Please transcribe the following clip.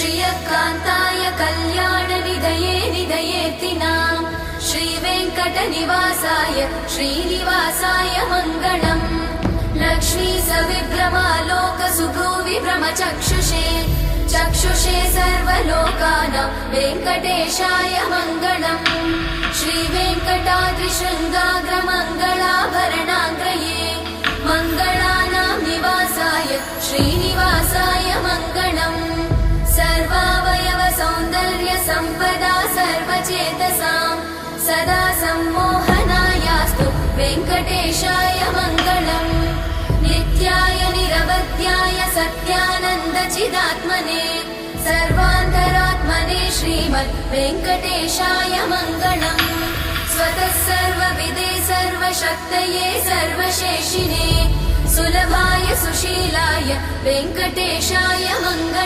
श्रियकान्ताय कल्याणनिधये निधयेऽर्थिनाम् श्रीवेङ्कटनिवासाय श्रीनिवासाय मङ्गलम् लक्ष्मी सविभ्रमालोकसुभ्रूविभ्रमचक्षुषे चक्षुषे सर्वलोकानां वेङ्कटेशाय मङ्गलम् श्रीवेङ्कटाद्रिशृङ्गाग्रमङ्गलाभरणाग्रये मङ्गलानां निवासाय श्रीनिवासाय मङ्गलम् सर्वावयव सौन्दर्य सम्पदा सर्वचेतसां सदा सम्मोहनायास्तु वेङ्कटेशाय मङ्गलम् नित्याय निरवध्याय सत्यानन्दचिदात्मने सर्वान्तरात्मने श्रीमद् वेङ्कटेशाय मङ्गलम् स्वतः सर्वविदे सर्वशक्तये सर्वशेषिने सुलभाय सुशीलाय वेङ्कटेशाय मङ्गलम्।